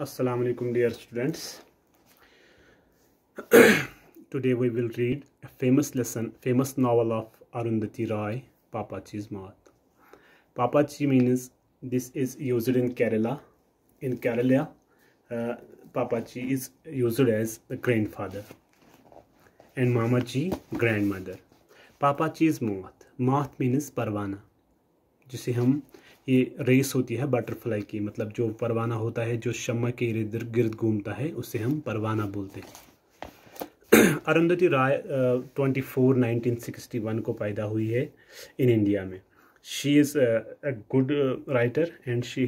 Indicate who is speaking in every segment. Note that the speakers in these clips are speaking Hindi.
Speaker 1: Assalamu alaikum dear students. Today we will read a famous novel of Arundhati Roy, Papaji's Math. Papaji means this is used in Kerala. In Kerala, Papaji is used as the grandfather and Mamaji grandmother. Papaji's Math. Math means परवाना, जिसे हम ये रेस होती है बटरफ्लाई की, मतलब जो परवाना होता है जो शम्मा के इर्द गिर्द घूमता है उसे हम परवाना बोलते हैं। अरुंधति राय 1961 को पैदा हुई है इन इंडिया में। She is a good writer and she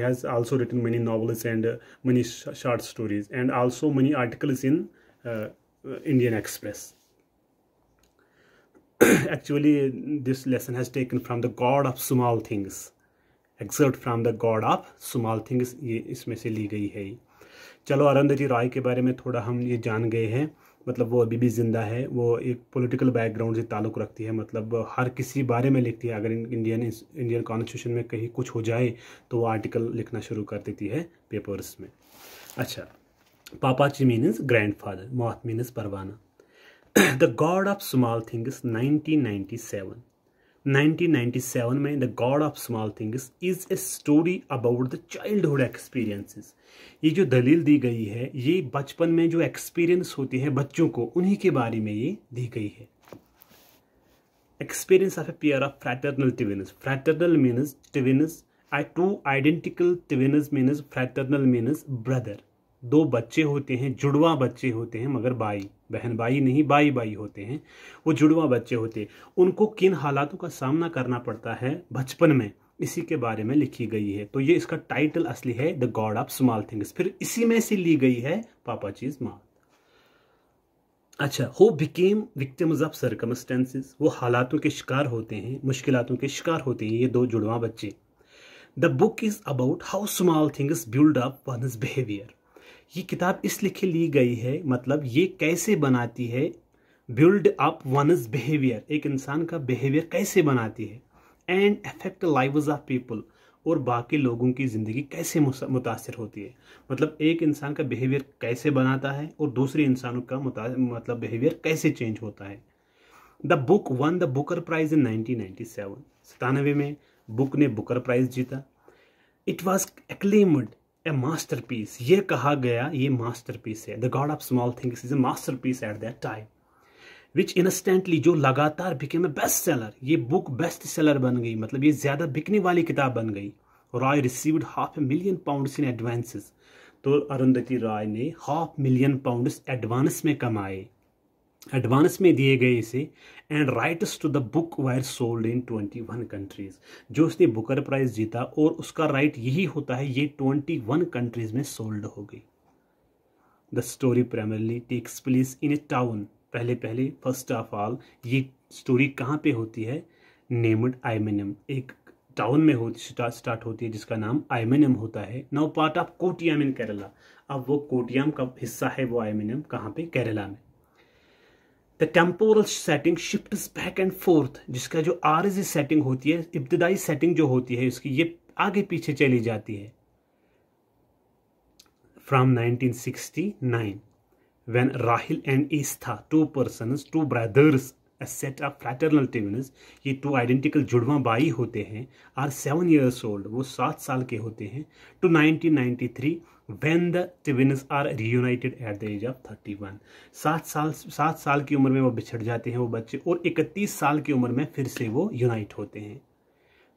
Speaker 1: has also written many novels and many short stories and also many articles in Indian Express. Actually, this lesson has taken from the God of Small Things. Excerpt from the God of Small Things, ये इसमें से ली गई है। चलो अरुंधति रॉय के बारे में थोड़ा हम ये जान गए हैं। मतलब वो अभी भी जिंदा है, वो एक पॉलिटिकल बैकग्राउंड से ताल्लुक़ रखती है, मतलब हर किसी बारे में लिखती है। अगर इंडियन कॉन्स्टिट्यूशन में कहीं कुछ हो जाए तो वो आर्टिकल लिखना शुरू कर देती है पेपर्स में। अच्छा, पापाजी मीन्स ग्रैंडफादर, मौत means Parwana. The God of small things 1997 में the God of small Things is a story about the childhood experiences. ये जो दलील दी गई है ये बचपन में जो एक्सपीरियंस होती है बच्चों को, उन्हीं के बारे में ये दी गई है। Experience of a pair of fraternal twins. Fraternal means twins, two identical twins means fraternal means brother. दो बच्चे होते हैं, जुड़वा बच्चे होते हैं, मगर भाई बहन भाई नहीं, भाई भाई होते हैं, वो जुड़वा बच्चे होते हैं। उनको किन हालातों का सामना करना पड़ता है बचपन में, इसी के बारे में लिखी गई है। तो ये इसका टाइटल असली है the God of small things, फिर इसी में से ली गई है पापाजीज माथ। अच्छा, who became victims of circumstances, वो हालातों के शिकार होते हैं, मुश्किलातों के शिकार होते हैं ये दो जुड़वा बच्चे। The book is about how small things build up one's behaviour. ये किताब इसलिए ली गई है, मतलब ये कैसे बनाती है, बिल्ड अप वन्स बिहेवियर, एक इंसान का बिहेवियर कैसे बनाती है, and affect lives of people, और बाकी लोगों की ज़िंदगी कैसे मुतासर होती है। मतलब एक इंसान का बिहेवियर कैसे बनाता है और दूसरे इंसानों का मतलब बिहेवियर कैसे चेंज होता है। The book won the Booker Prize in 1997 में बुक ने बुकर प्राइज जीता। It was acclaimed a masterpiece, ये कहा गया ये मास्टरपीस है। The God of small Things is a masterpiece at that time, which instantly, जो लगातार बिकेम ए बेस्ट सेलर। ये बुक बेस्ट सेलर बन गई, मतलब ये ज्यादा बिकने वाली किताब बन गई। रॉय रिसीव्ड £500,000 इन एडवांसेस, तो अरुंधति रॉय ने £500,000 एडवांस में कमाए, एडवांस में दिए गए इसे। And rights to the book were sold in 21 countries. जो उसने बुकर प्राइज जीता और उसका राइट यही होता है, ये 21 कंट्रीज में सोल्ड हो गई। The story primarily takes place in a town. पहले फर्स्ट ऑफ ऑल ये स्टोरी कहाँ पे होती है, नेम्ड आइमेनम, एक टाउन में स्टार्ट होती है जिसका नाम आइमेनम होता है। नाउ पार्ट ऑफ कोटियाम इन केरला। अब वो कोटियाम का हिस्सा है वो आइमेनम, कहाँ पे, केरला में। The temporal setting shifts back and fourth, जिसका जो आरजी सेटिंग होती है, इब्तदाई सेटिंग जो होती है इसकी, ये आगे पीछे चली जाती है। From 1969 when Rahil and Estha, two brothers, a set of fraternal twins, ये टू आइडेंटिकल जुड़वा भाई होते हैं, आर 7 years old, वो 7 साल के होते हैं, to 1993 when the twins are reunited at the age of 31। 7 साल की उम्र में वो बिछड़ जाते हैं वो बच्चे, और 31 साल की उम्र में फिर से वो यूनाइट होते हैं।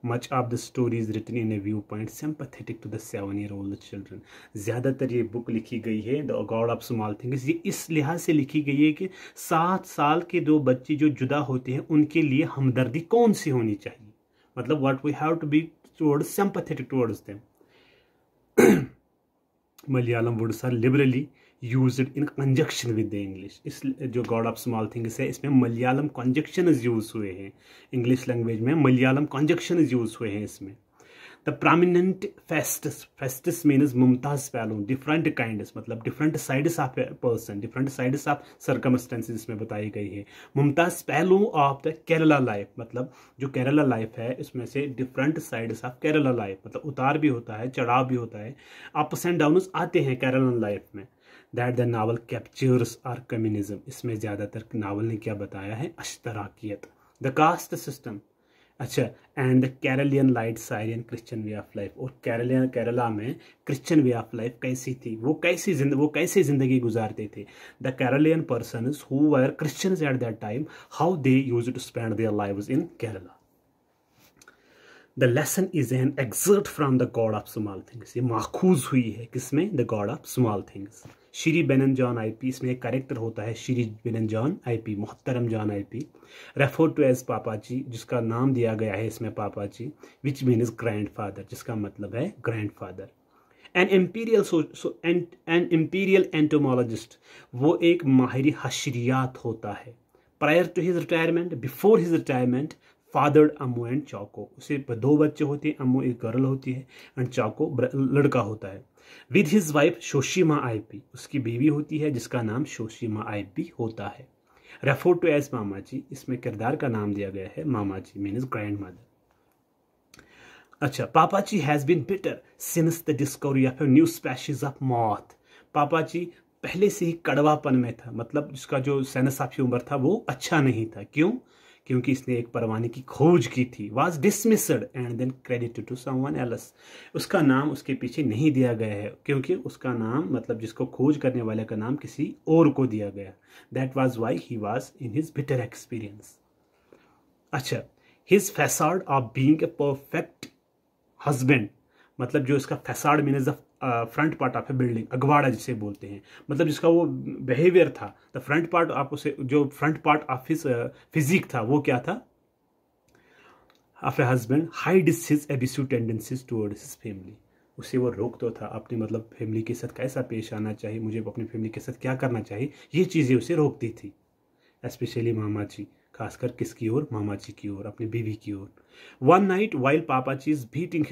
Speaker 1: Much of the story is written in a viewpoint sympathetic to the 7-year-old children। ज़्यादातर ये बुक लिखी गई है the God of small things, ये इस लिहाज से लिखी गई है कि 7 साल के दो बच्चे जो जुदा होते हैं उनके लिए हमदर्दी कौन सी होनी चाहिए, मतलब what we have to be towards sympathetic towards them. Malayalam words are liberally used in conjunction with the English. इस जो गॉड ऑफ स्मॉल थिंग्स है इसमें मलयालम कंजक्शन यूज हुए हैं, इंग्लिश लैंग्वेज में मलयालम कंजक्शन यूज हुए हैं इसमें। The prominent festus means Mumtaz पहलू, डिफरेंट काइंड्स मतलब different sides of a person, different sides of circumstances इसमें बताई गई है। मुमताज पहलू ऑफ द केरला लाइफ, मतलब जो केरला लाइफ है इसमें से different sides of Kerala life, मतलब उतार भी होता है, चढ़ाव भी होता है, अप्स एंड डाउन्स आते हैं केरला लाइफ में। That the novel captures are communism, इसमें ज़्यादातर नावल ने क्या बताया है, अश्तराकियत, द कास्ट सिस्टम, अच्छा, and the Keralian light Syrian Christian way of life, और केरला में क्रिश्चियन वे ऑफ लाइफ कैसी थी, वो कैसे जिंदगी गुजारते थे। The Keralian persons who were Christians at that time, how they used to spend their lives in Kerala. The lesson is an excerpt from the God of small things, ये माखूज हुई है किसमें, the God of small things. Shri Benaan John Ipe, इसमें एक कैरेक्टर होता है श्री बेनन जॉन आईपी, मोहतरम John Ipe, refer to as Papa ji, जिसका नाम दिया गया है इसमें पापा जी, विच मीन्स ग्रैंडफादर, जिसका मतलब है ग्रैंडफादर। एन इम्पीरियल एंटोमोलॉजिस्ट, वो एक माहिर हशरियात होता है। Prior to his retirement, before his retirement, fathered Ammu and Chacko, उसे 2 बच्चे होते हैं, अम्मू एक गर्ल होती है एंड चाको लड़का होता है। विद हिज वाइफ शोशिमा आईपी, उसकी बीवी होती है जिसका नाम शोशिमा आईपी होता है। Refer to as Mama ji, इसमें किरदार का नाम दिया गया है Mama ji, means grandmother. अच्छा, Papa ji has been bitter since the discovery of new species of moth, Papa ji पहले से ही कड़वापन में था, मतलब जिसका जो सेंस ऑफ ह्यूमर था वो अच्छा नहीं था। क्यों? क्योंकि इसने एक परवाने की खोज की थी। Was dismissed and then credited to someone else, उसका नाम उसके पीछे नहीं दिया गया है क्योंकि उसका नाम मतलब जिसको खोज करने वाले का नाम किसी और को दिया गया। That was why he was in his bitter experience. अच्छा, his facade of being a perfect husband, मतलब जो इसका facade means the front part of a building, अगवाड़ा जिसे बोलते हैं, मतलब जिसका वो बिहेवियर था, द फ्रंट पार्ट ऑफ उसे जो front part of his physique था वो क्या था, of a husband, hide his abusive tendencies towards his family, उसे वो रोक तो था अपनी मतलब फैमिली के साथ कैसा पेश आना चाहिए, मुझे अपनी फैमिली के साथ क्या करना चाहिए, ये चीज़ें उसे रोकती थी। स्पेशली मामा जी, खासकर किसकी ओर, मामा जी की ओर, अपनी बीवी की ओर। वन नाइट वाइल पापा जी इज बीटिंग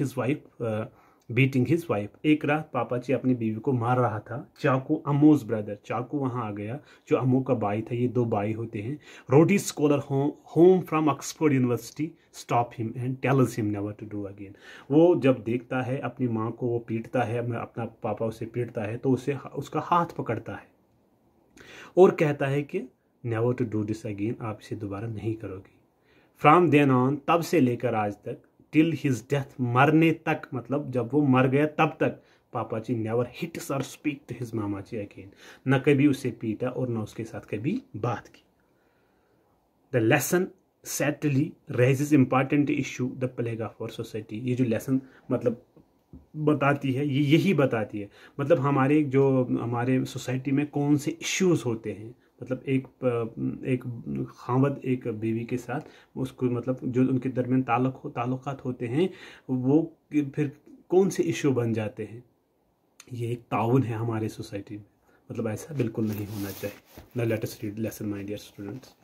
Speaker 1: हिज वाइफ, एक रात पापा जी अपनी बीवी को मार रहा था। चाकू, अम्मूज ब्रदर, चाकू वहाँ आ गया जो अम्मू का भाई था, ये 2 भाई होते हैं। Rhodes scholar home from Oxford University stop him and tells him never to do again, वो जब देखता है अपनी माँ को वो पीटता है, अपना पापा उसे पीटता है तो उसे उसका हाथ पकड़ता है और कहता है कि never to do this again, आप इसे दोबारा नहीं करोगे। फ्रॉम देन ऑन, तब से लेकर आज तक, टिल हिज डेथ, मरने तक, मतलब जब वो मर गया तब तक, पापा जी नेवर हिट्स और speak to his Mama ji again, न कभी उसे पीटा और न उसके साथ कभी बात की। The lesson subtly raises important issue the plague of our society, ये जो लेसन मतलब बताती है, ये यही बताती है मतलब हमारे सोसाइटी में कौन से इश्यूज होते हैं, मतलब एक खावद एक बीवी के साथ उसको मतलब जो उनके दरमियान ताल्लुकात होते हैं वो फिर कौन से इशू बन जाते हैं। ये एक ताउन है हमारे सोसाइटी में, मतलब ऐसा बिल्कुल नहीं होना चाहिए। Now let us read lesson my dear students.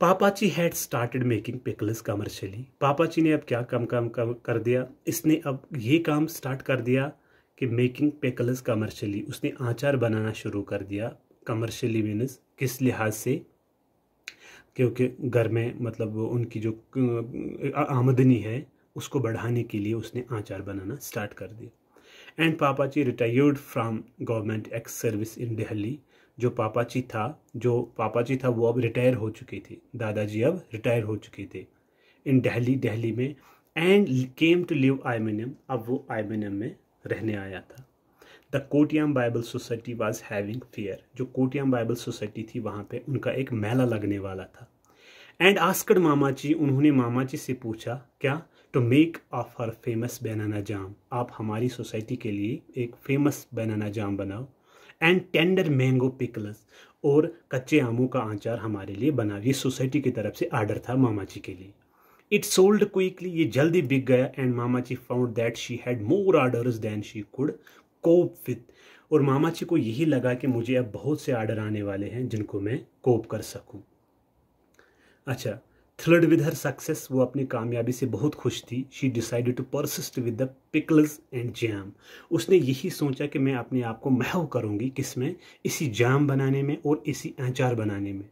Speaker 1: Pappachi had started making pickles commercially, Pappachi ने अब क्या काम कर दिया, इसने अब ये काम स्टार्ट कर दिया कि मेकिंग पिकल्स कमर्शियली, उसने आचार बनाना शुरू कर दिया। कमर्शियली मीन्स किस लिहाज से, क्योंकि घर में मतलब उनकी जो आमदनी है उसको बढ़ाने के लिए उसने आचार बनाना स्टार्ट कर दिया। And Pappachi retired from government ex service in Delhi, जो पापाची था वो अब रिटायर हो चुके थे, दादाजी अब रिटायर हो चुके थे। इन दिल्ली में, and came to live Ayemenem, अब वो आइमिनियम में रहने आया था। The Kottayam Bible society was having fair, जो कोटियाम बाइबल सोसाइटी थी वहाँ पे उनका एक मेला लगने वाला था। एंड आस्क्ड मामा जी, उन्होंने मामा जी से पूछा क्या, to make of her famous banana jam, आप हमारी सोसाइटी के लिए एक फेमस बनाना जाम बनाओ। एंड टेंडर मैंगो पिकल्स, और कच्चे आमों का आचार हमारे लिए बनाओ, ये सोसाइटी की तरफ से आर्डर था मामा जी के लिए। इट सोल्ड क्विकली, ये जल्दी बिक गया। And Mama ji found that she had more orders than she could cope with, और मामा जी को यही लगा कि मुझे अब बहुत से ऑर्डर आने वाले हैं जिनको मैं कोप कर सकूं। अच्छा, थ्रिल्ड विद हर सक्सेस, वो अपनी कामयाबी से बहुत खुश थी। She decided to persist with the pickles and jam, उसने यही सोचा कि मैं अपने आप को महव करूँगी किसमें, इसी जाम बनाने में और इसी अचार बनाने में।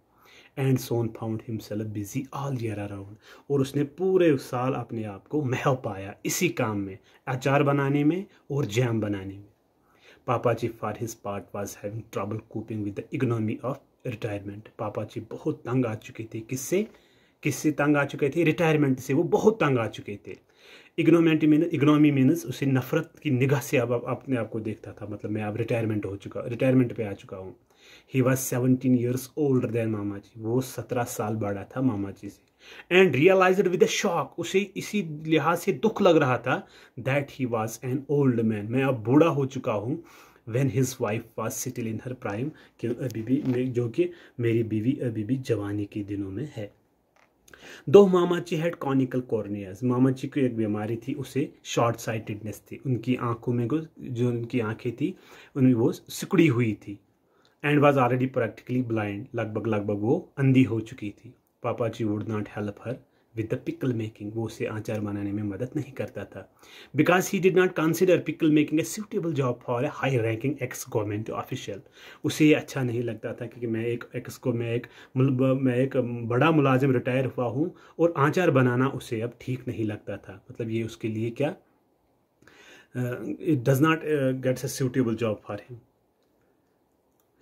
Speaker 1: And soon found himself busy all year around, और उसने पूरे साल अपने आप को महव पाया इसी काम में, अचार बनाने में और जैम बनाने में। Papaji for his part was having trouble coping with the economy of retirement, Papaji बहुत तंग आ चुके थे। किससे किससे तंग आ चुके थे? रिटायरमेंट से वो बहुत तंग आ चुके थे। इकोनॉमी मीनस उसे नफरत की निगाह से अब अपने आप को देखता था, मतलब मैं अब रिटायरमेंट पे आ चुका हूँ। He was 17 years older than Mama ji, वो 17 साल बड़ा था मामा जी से। And realized with a shock, उसे इसी लिहाज से दुख लग रहा था that he was an old man, मैं अब बूढ़ा हो चुका हूँ। when his wife was still in her prime, कि अभी भी जो कि मेरी बीवी अभी भी जवानी के दिनों में है। दो मामाची हैड कॉनिकल कॉर्नियाज, मामाची को एक बीमारी थी, उसे शॉर्ट साइटेडनेस थी, उनकी आंखों में जो उनकी आंखें थी उनमें वो सिकुड़ी हुई थी। And was already practically blind, लगभग वो अंधी हो चुकी थी। Papa ji would not help her with the pickle making, वो उसे आचार बनाने में मदद नहीं करता था। Because he did not consider pickle making a suitable job for a high ranking ex government official, उसे ये अच्छा नहीं लगता था कि मैं एक बड़ा मुलाजिम रिटायर हुआ हूँ और आचार बनाना उसे अब ठीक नहीं लगता था। मतलब ये उसके लिए क्या, it does not gets a suitable job for him.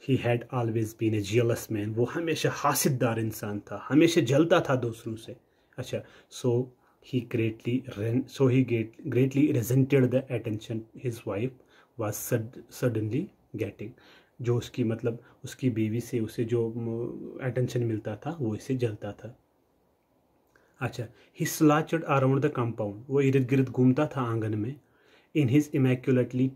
Speaker 1: He had always been a jealous man, वो हमेशा हासिददार इंसान था, हमेशा जलता था दूसरों से। अच्छा, so he greatly resented the attention his wife was suddenly getting, जो उसकी मतलब उसकी बीवी से उसे जो अटेंशन मिलता था वो इसे जलता था। अच्छा, he slouched around the compound, वो इर्द गिर्द घूमता था आंगन में। इन हिज इमेक्यूलेटली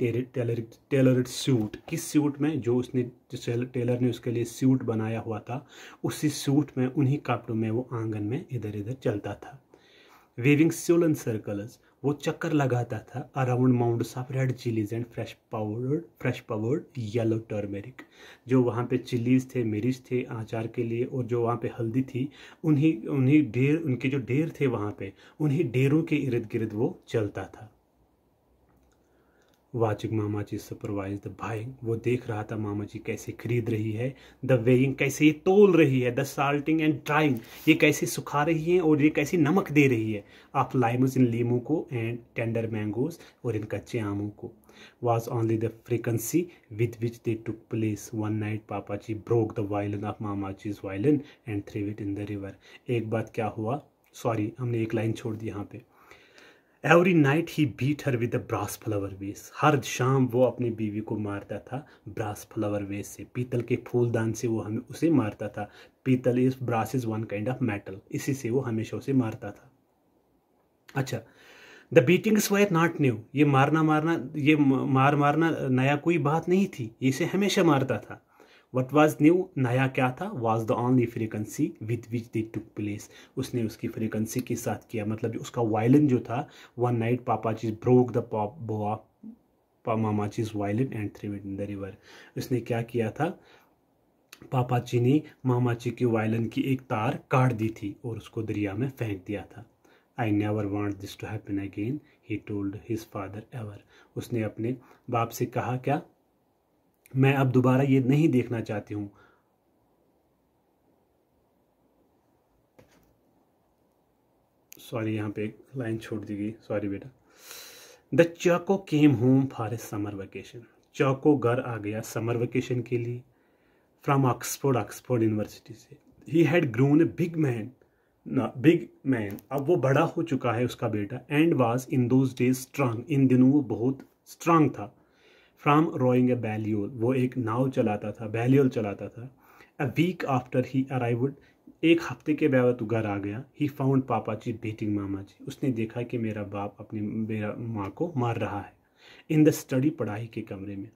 Speaker 1: टेलर्ड सूट, किस सूट में, जो उसने टेलर ने उसके लिए सूट बनाया हुआ था, उसी सूट में उन्हीं कपड़ों में वो आंगन में इधर इधर चलता था। वेविंग सोलन सर्कल्स, वो चक्कर लगाता था around mounts of red chilies and fresh powdered yellow turmeric, जो वहाँ पे चिलीज थे, मिर्च थे आचार के लिए, और जो वहाँ पे हल्दी थी, उनके जो ढेर थे वहाँ पे, उन्हीं ढेरों के इर्द गिर्द वो चलता था। Watching Mama ji supervise the buying, वो देख रहा था मामा जी कैसे खरीद रही है, द वेइंग, कैसे ये तोल रही है, द साल्टिंग एंड ड्राइंग, ये कैसे सुखा रही है और ये कैसे नमक दे रही है, ऑफ लाइम्स, इन लीमू को, एंड टेंडर मैंगोज, और इन कच्चे आमों को। was only the frequency with which they took place. One night Papaji broke the violin of Mamaji's violin and threw it in the river. एक बात क्या हुआ, सॉरी हमने एक लाइन छोड़ दी यहाँ पे। Every night he beat her with brass flower vase, हर शाम वो अपनी बीवी को मारता था ब्रास फ्लावर वेस से, पीतल के फूलदान से वो हमें उसे मारता था। पीतल is, brass is one kind of metal, इसी से वो हमेशा उसे मारता था। अच्छा, the beatings were not new, ये मारना नया कोई बात नहीं थी, इसे हमेशा मारता था। वट वॉज न्यू, नया क्या था, was the only frequency with which they took place, उसने उसकी फ्रीक्वेंसी के साथ किया, मतलब उसका वायलिन जो था। One night Papaji broke the Mamaji's violin and threw it in the river, उसने क्या किया था, पापाजी ने मामाजी के वायलिन की एक तार काट दी थी और उसको दरिया में फेंक दिया था। I never want this to happen again, he told his father ever, उसने अपने बाप से कहा क्या, मैं अब दोबारा ये नहीं देखना चाहती हूँ। सॉरी यहाँ पे एक लाइन छोड़ दी गई, सॉरी बेटा। The Chacko came home for a summer vacation, Chacko घर आ गया समर वेकेशन के लिए, फ्रॉम ऑक्सफोर्ड यूनिवर्सिटी से। He had grown a big man, अब वो बड़ा हो चुका है उसका बेटा। And was in those days strong, इन दिनों वो बहुत स्ट्रांग था। फ्रॉम रोइंग ए बैलियोल, वो एक नाव चलाता था, बैलियोल चलाता था। A week after he arrived, एक हफ्ते के बाद वो घर आ गया। ही फाउंड पापाजी बीटिंग मामा जी, उसने देखा कि मेरा बाप मेरा माँ को मार रहा है। इन द स्टडी, पढ़ाई के कमरे में।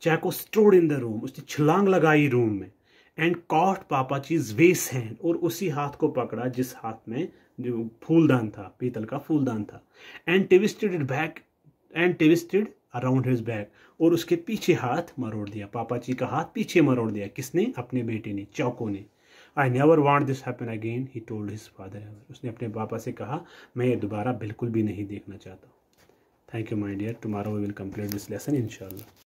Speaker 1: चाको स्टोर्ड इन द रूम, उसने छलांग लगाई रूम में। एंड कॉट पापाजीज वेस हैंड, और उसी हाथ को पकड़ा जिस हाथ में जो फूलदान था, पीतल का फूलदान था। And twisted around his back, और उसके पीछे हाथ मरोड़ दिया, पापाजी का हाथ पीछे मरोड़ दिया। किसने? अपने बेटे ने, चाको ने। I never want this happen again, he told his father ever. उसने अपने पापा से कहा, मैं ये दोबारा बिल्कुल भी नहीं देखना चाहता। Thank you my dear, tomorrow we will complete this lesson इंशाल्लाह।